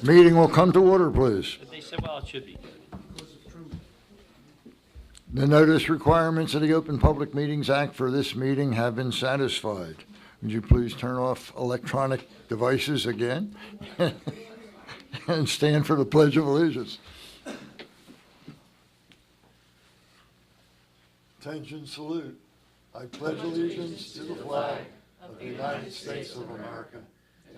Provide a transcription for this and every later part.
Meeting will come to order, please. They said, well, it should be good. The notice requirements of the Open Public Meetings Act for this meeting have been satisfied. Would you please turn off electronic devices again and stand for the Pledge of Allegiance? Attention, salute. I pledge allegiance to the flag of the United States of America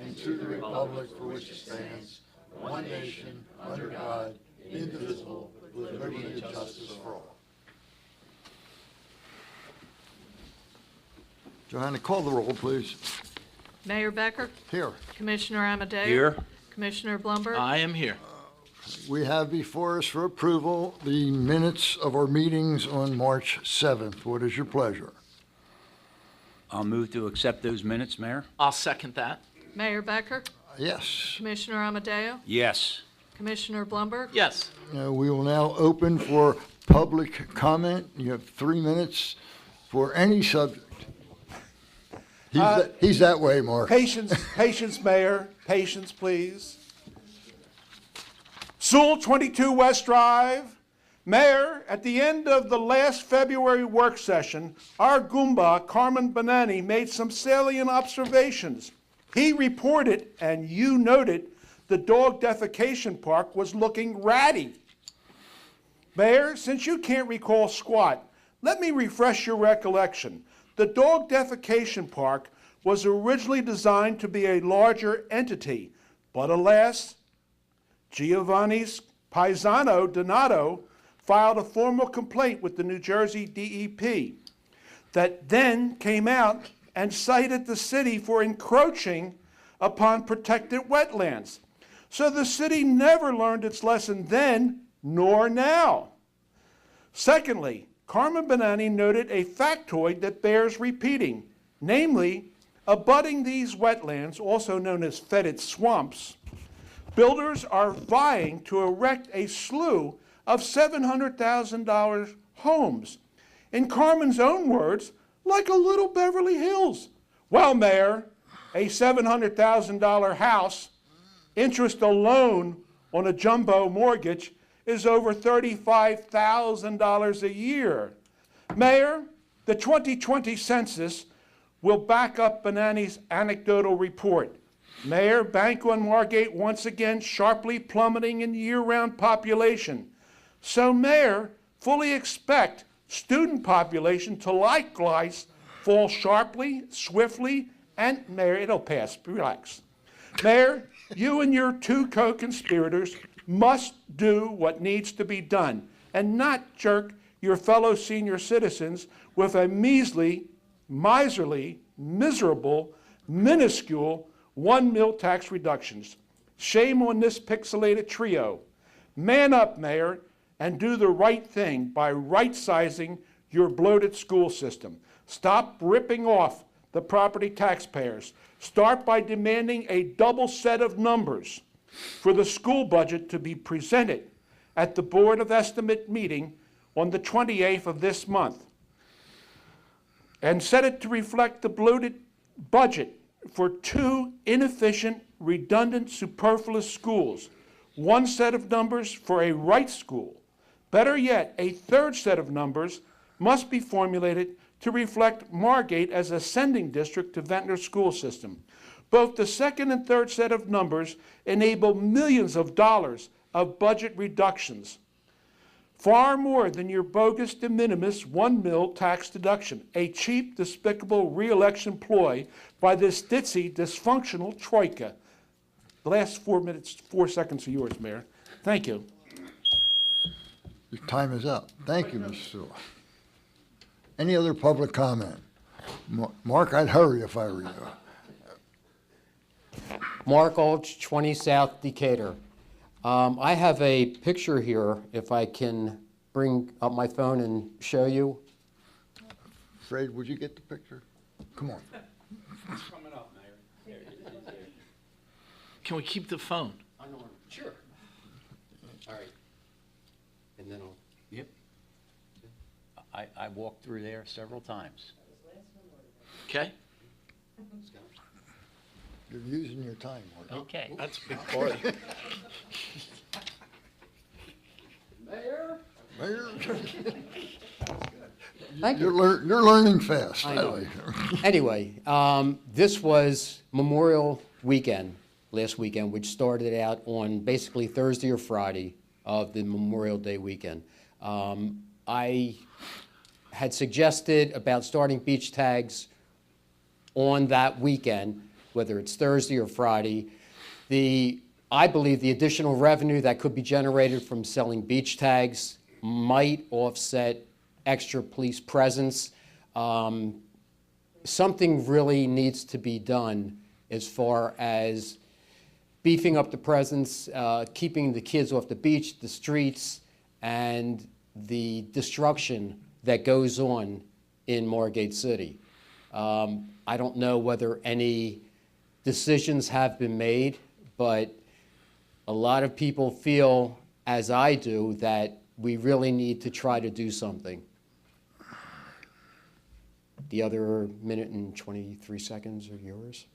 and to the republic for which it stands, one nation, under God, indivisible, with liberty and justice for all. Johanna, call the roll, please. Mayor Becker? Here. Commissioner Amadeo? Here. Commissioner Blumberg? I am here. We have before us for approval the minutes of our meetings on March 7th. What is your pleasure? I'll move to accept those minutes, Mayor. I'll second that. Mayor Becker? Yes. Commissioner Amadeo? Yes. Commissioner Blumberg? Yes. We will now open for public comment. You have 3 minutes for any subject. He's that way, Mark. Patience, Mayor. Patience, please. Sewell 22 West Drive. Mayor, at the end of the last February work session, our Goomba, Carmen Benani, made some salient observations. He reported, and you noted, the dog defecation park was looking ratty. Mayor, since you can't recall squat, let me refresh your recollection. The dog defecation park was originally designed to be a larger entity, but alas, Giovanni's paisano, Donato, filed a formal complaint with the New Jersey DEP that then came out and cited the city for encroaching upon protected wetlands. So the city never learned its lesson then, nor now. Secondly, Carmen Benani noted a factoid that bears repeating, namely, abutting these wetlands, also known as fetid swamps, builders are vying to erect a slew of $700,000 homes. In Carmen's own words, like a little Beverly Hills. Well, Mayor, a $700,000 house, interest alone on a jumbo mortgage, is over $35,000 a year. Mayor, the 2020 census will back up Benani's anecdotal report. Mayor, Banco and Margate once again sharply plummeting in year-round population. So, Mayor, fully expect student population to likewise fall sharply, swiftly, and, Mayor, it'll pass, relax. Mayor, you and your two co-conspirators must do what needs to be done and not jerk your fellow senior citizens with a measly, miserly, miserable, minuscule 1 mil tax reductions. Shame on this pixelated trio. Man up, Mayor, and do the right thing by right-sizing your bloated school system. Stop ripping off the property taxpayers. Start by demanding a double set of numbers for the school budget to be presented at the Board of Estimate meeting on the 28th of this month, and set it to reflect the bloated budget for 2 inefficient, redundant, superfluous schools. 1 set of numbers for a right school. Better yet, a 3rd set of numbers must be formulated to reflect Margate as a sending district to Ventnor's school system. Both the 2nd and 3rd set of numbers enable millions of dollars of budget reductions, far more than your bogus de minimis 1 mil tax deduction, a cheap, despicable re-election ploy by this ditzy, dysfunctional troika. The last 4 seconds are yours, Mayor. Thank you. Your time is up. Thank you, Mr. Sewell. Any other public comment? Mark, I'd hurry if I were you. Mark Ulch, 20 South Decatur. I have a picture here, if I can bring up my phone and show you. Fred, would you get the picture? Come on. It's coming up, Mayor. There it is. Can we keep the phone? Sure. All right. And then I'll. Yep. I walked through there several times. Okay? You're using your time, Mark. Okay. That's a big party. Thank you. You're learning fast. I know. like it. Anyway, this was Memorial Weekend, last weekend, which started out on basically Thursday or Friday of the Memorial Day weekend. I had suggested about starting beach tags on that weekend, whether it's Thursday or Friday. I believe the additional revenue that could be generated from selling beach tags might offset extra police presence. Something really needs to be done as far as beefing up the presence, keeping the kids off the beach, the streets, and the destruction that goes on in Margate City. I don't know whether any decisions have been made, but a lot of people feel, as I do, that we really need to try to do something. The other minute and 23 seconds are yours.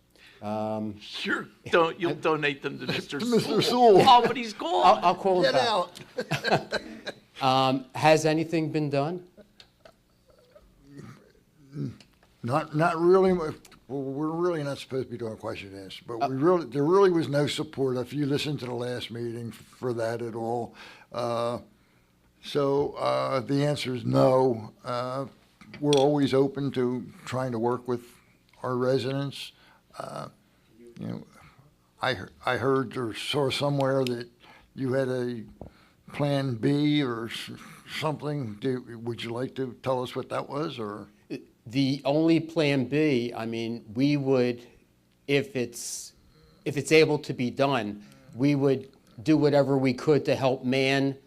You'll donate them to Mr. Mr. Sewell. Sewell. Oh, but he's gone. I'll call him Get back. out. Has anything been done? Not really. Well, we're really not supposed to be doing question and answer, but there really was no support. If you listened to the last meeting for that at all, so the answer is no. We're always open to trying to work with our residents. I heard or saw somewhere that you had a Plan B or something. Would you like to tell us what that was, or? The only Plan B, I mean, we would, if it's able to be done, we would do whatever we could to help man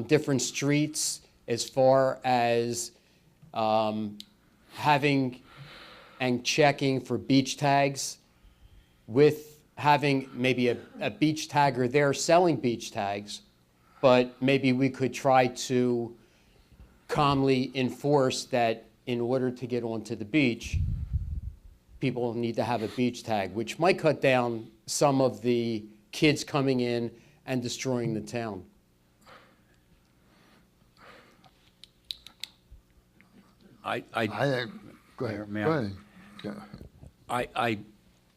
different streets as far as having and checking for beach tags, with having maybe a beach tagger there selling beach tags, but maybe we could try to calmly enforce that in order to get onto the beach, people need to have a beach tag, which might cut down some of the kids coming in and destroying the town. Go ahead. May I? Go ahead. Go. I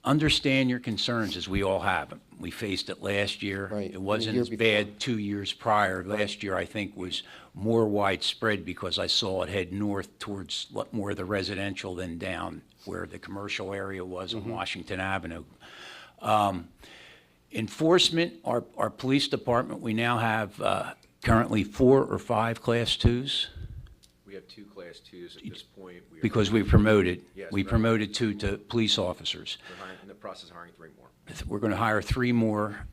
understand your concerns, as we all have them. We faced it last year. Right, It wasn't the year as before. bad 2 years prior. Last year, I think, was more widespread because I saw it head north towards more of the residential than down where the commercial area was on Washington Avenue. Enforcement, our police department, we now have currently 4 or 5 Class 2s. We have 2 Class 2s at this point. We are Because we promoted. Yes, We right. promoted 2 to police officers. in the process of hiring 3 more. We're going to hire 3 more.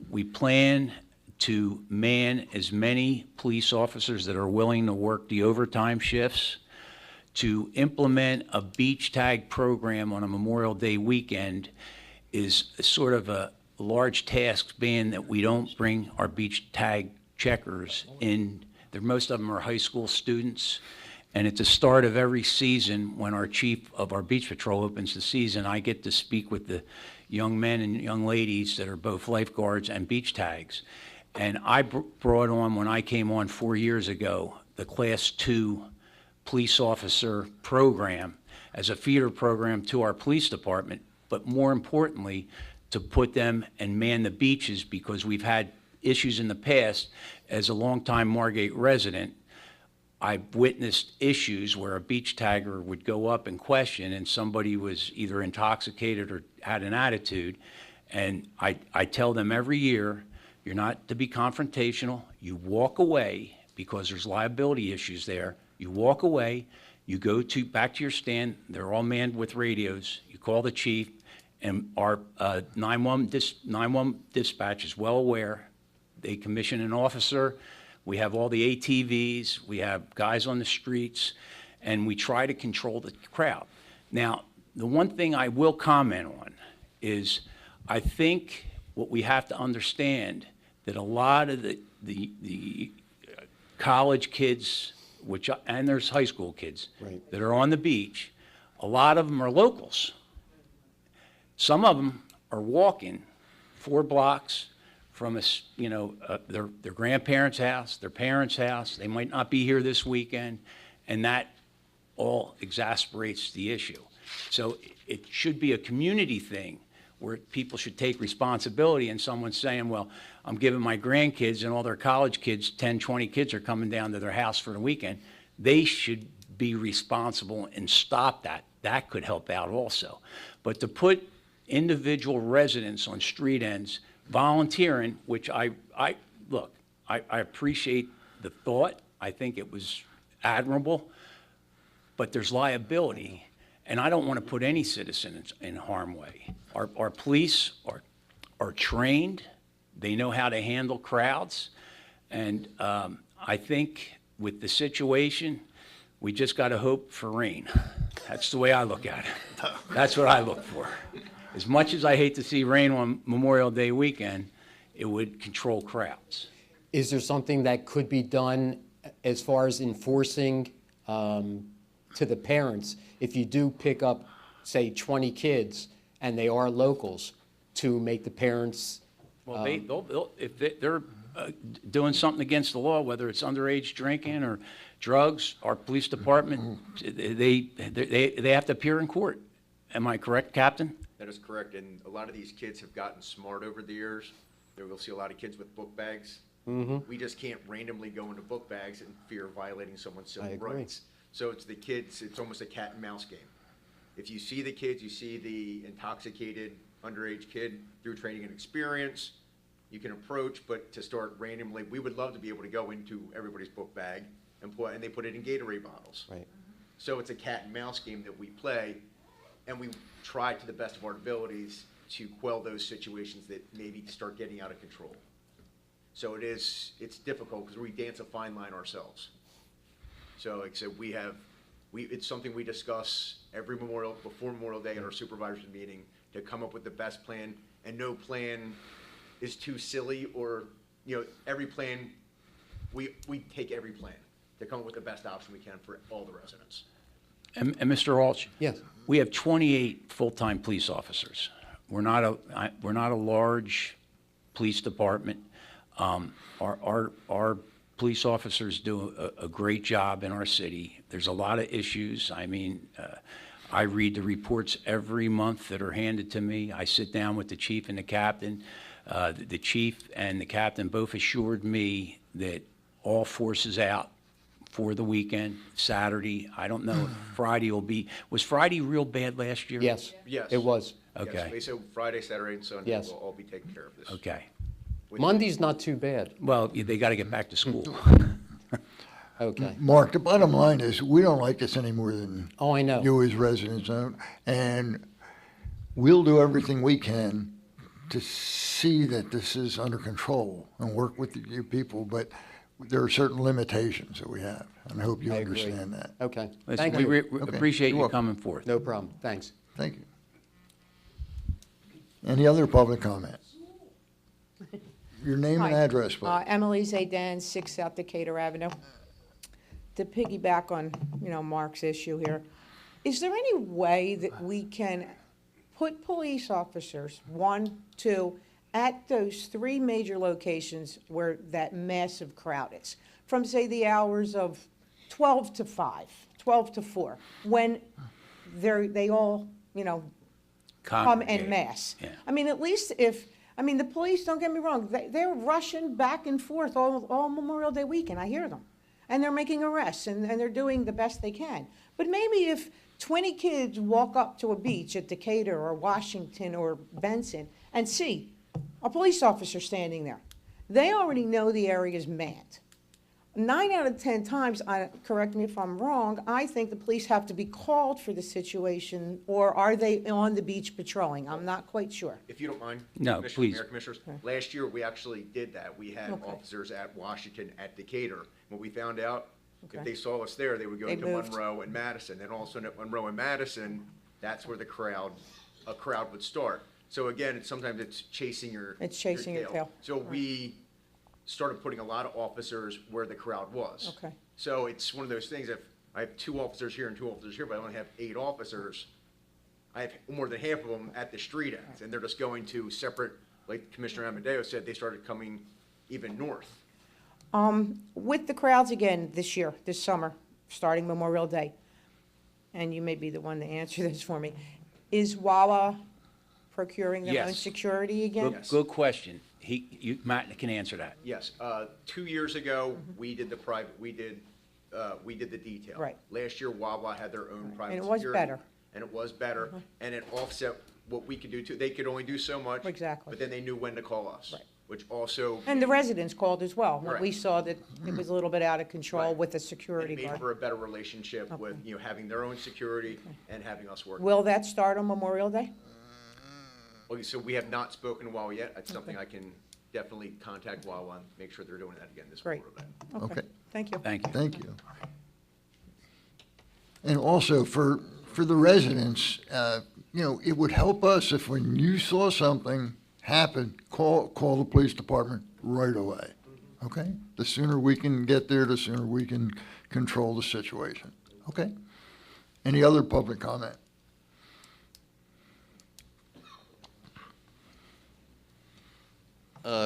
We plan to man as many police officers that are willing to work the overtime shifts. To implement a beach tag program on a Memorial Day weekend is sort of a large task, being that we don't bring our beach tag checkers in. Most of them are high school students. And at the start of every season, when our chief of our beach patrol opens the season, I get to speak with the young men and young ladies that are both lifeguards and beach tags. And I brought on, when I came on 4 years ago, the Class 2 police officer program as a feeder program to our police department, but more importantly, to put them and man the beaches, because we've had issues in the past. As a longtime Margate resident, I've witnessed issues where a beach tagger would go up and question, and somebody was either intoxicated or had an attitude. And I tell them every year, you're not to be confrontational. You walk away, because there's liability issues there. You walk away, you go back to your stand. They're all manned with radios. You call the chief, and our 911 dispatch is well aware. They commission an officer. We have all the ATVs. We have guys on the streets, and we try to control the crowd. Now, the one thing I will comment on is, I think what we have to understand, that a lot of the college kids, and there's high school kids Right. that are on the beach, a lot of them are locals. Some of them are walking 4 blocks from their grandparents' house, their parents' house. They might not be here this weekend, and that all exasperates the issue. So it should be a community thing where people should take responsibility, and someone's saying, well, I'm giving my grandkids and all their college kids, 10, 20 kids are coming down to their house for the weekend. They should be responsible and stop that. That could help out also. But to put individual residents on street ends volunteering, which I appreciate the thought. I think it was admirable, but there's liability, and I don't want to put any citizens in harm's way. Our police are trained. They know how to handle crowds, and I think with the situation, we just got to hope for rain. That's the way I look at it. That's what I look for. As much as I hate to see rain on Memorial Day weekend, it would control crowds. Is there something that could be done as far as enforcing to the parents if you do pick up, say, 20 kids and they are locals, to make the parents? Well, if they're doing something against the law, whether it's underage drinking or drugs, our police department, they have to appear in court. Am I correct, Captain? That is correct, and a lot of these kids have gotten smart over the years. There we'll see a lot of kids with book bags. We just can't randomly go into book bags in fear of violating someone's civil rights. So it's the kids, it's almost a cat and mouse game. If you see the kids, you see the intoxicated underage kid through training and experience, you can approach, but to start randomly, we would love to be able to go into everybody's book bag and they put it in Gatorade bottles. Right. So it's a cat and mouse game that we play, and we try to the best of our abilities to quell those situations that maybe start getting out of control. So it's difficult because we dance a fine line ourselves. So like I said, it's something we discuss before Memorial Day at our supervisors meeting to come up with the best plan, and no plan is too silly or, every plan, we take every plan to come up with the best option we can for all the residents. And Mr. Walsh? Yes. We have 28 full-time police officers. We're not a large police department. Our police officers do a great job in our city. There's a lot of issues. I mean, I read the reports every month that are handed to me. I sit down with the chief and the captain. The chief and the captain both assured me that all forces out for the weekend, Saturday. I don't know if Friday was Friday real bad last year? Yes. Yes. It was. Yes, Okay. they said Friday, Saturday, and Sunday Yes. will all be taken care of this. Okay. Monday's not too bad. Well, they got to get back to school. Okay. Mark, the bottom line is, we don't like this any more than Oh, I know. you as residents don't, and we'll do everything we can to see that this is under control and work with you people, but there are certain limitations that we have, and I hope you I agree. understand that. Okay. Listen, Thank we you. we Okay. appreciate You're you welcome. coming forth. No problem. Thanks. Thank you. Any other public comment? Your name and Hi. address, please. Emily Zayden, 6 South Decatur Avenue. To piggyback on, Mark's issue here, is there any way that we can put police officers, 1, 2, at those 3 major locations where that massive crowd is, from, say, the hours of 12 to 5, 12 to 4, when they all, come en Congregate. masse? Yeah. I mean, at least the police, don't get me wrong, they're rushing back and forth all Memorial Day weekend, I hear them. And they're making arrests, and they're doing the best they can. But maybe if 20 kids walk up to a beach at Decatur or Washington or Benson and see a police officer standing there, they already know the area's manned. 9 out of 10 times, correct me if I'm wrong, I think the police have to be called for the situation, or are they on the beach patrolling? I'm not quite sure. If you don't mind. No, Commissioners, please. Mayor, Commissioners, last year, we actually did that. We had Okay. officers at Washington, at Decatur. When we found out, if Okay. they saw us there, they would go They to moved. Monroe and Madison. And also at Monroe and Madison, that's where a crowd would start. So again, sometimes it's chasing your It's chasing your tail. So we started putting a lot of officers where the crowd was. Okay. So it's one of those things, if I have 2 officers here and 2 officers here, but I only have 8 officers, I have more than half of them at the street ends, and they're just going to separate, like Commissioner Amadeo said, they started coming even north. With the crowds again this year, this summer, starting Memorial Day, and you may be the one to answer this for me, is Wawa procuring their own Yes. security again? Good question. Matt can answer that. Yes, 2 years ago, we did the detail. Right. Last year, Wawa had their own private And it was security, better. And it was better, and it offset what we could do too. They could only do so much. Exactly. But then they knew when to call us. Right. Which also. And the residents called as well, when we Correct. saw that it was a little bit out of control Right. with the It security made guard. for a better relationship with, having their own security and having us work. Will that start on Memorial Day? Okay, so we have not spoken to Wawa yet. That's something I can definitely contact Wawa and make sure they're doing that again this Great. Memorial Day. Okay. Thank you. Thank you. Thank you. And also for the residents, it would help us if when you saw something happen, call the police department right away. Okay? The sooner we can get there, the sooner we can control the situation. Okay? Any other public comment?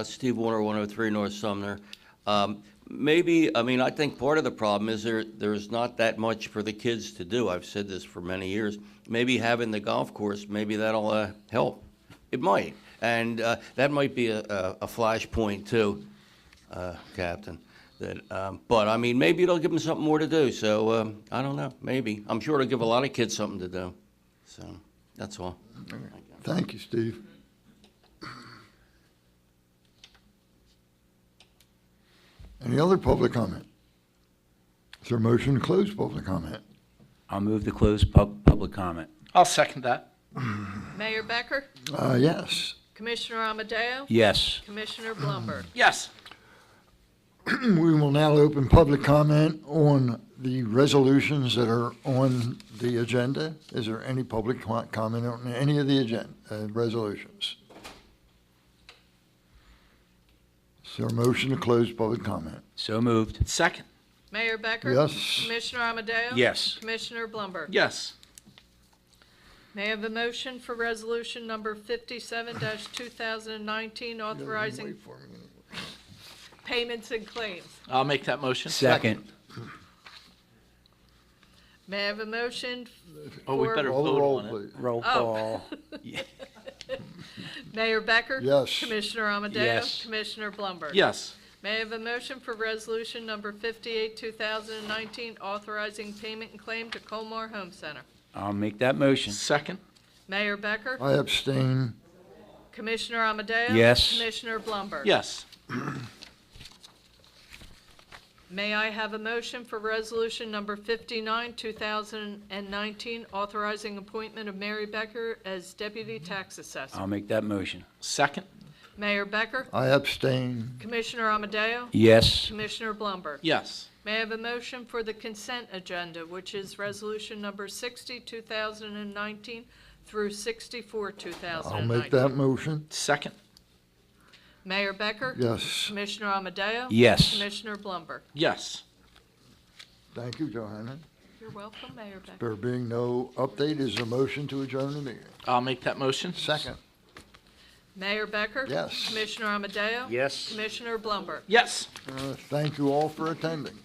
Steve Warner, 103 North Sumner. I think part of the problem is there's not that much for the kids to do. I've said this for many years. Maybe having the golf course, maybe that'll help. It might. And that might be a flashpoint too, Captain. But maybe it'll give them something more to do. So I don't know, maybe. I'm sure it'll give a lot of kids something to do. So that's all. Thank you, Steve. Any other public comment? Is there a motion to close public comment? I'll move to close public comment. I'll second that. Mayor Becker, Yes. Commissioner Amadeo, Yes. Commissioner Blumberg. Yes. We will now open public comment on the resolutions that are on the agenda. Is there any public comment on any of the resolutions? Is there a motion to close public comment? So moved. Second. Mayor Becker? Yes. Commissioner Amadeo? Yes. Commissioner Blumberg? Yes. May I have a motion for resolution number 57-2019, authorizing payments and claims? I'll make that motion. Second. May I have a motion Oh, we for better Call the vote roll, on it. please. Roll Oh. call. Mayor Becker? Yes. Commissioner Amadeo? Yes. Commissioner Blumberg? Yes. May I have a motion for resolution number 58-2019, authorizing payment and claim to Colmar Home Center? I'll make that motion. Second. Mayor Becker? I abstain. Commissioner Amadeo? Yes. Commissioner Blumberg? Yes. May I have a motion for resolution number 59-2019, authorizing appointment of Mary Becker as deputy tax assessor? I'll make that motion. Second. Mayor Becker? I abstain. Commissioner Amadeo? Yes. Commissioner Blumberg? Yes. May I have a motion for the consent agenda, which is resolution number 60-2019 through 64-2019? I'll make that motion. Second. Mayor Becker? Yes. Commissioner Amadeo? Yes. Commissioner Blumberg? Yes. Thank you, Johanna. You're welcome, Mayor Becker. There being no update, is a motion to adjourn the meeting. I'll make that motion. Second. Mayor Becker? Yes. Commissioner Amadeo? Yes. Commissioner Blumberg? Yes. Thank you all for attending.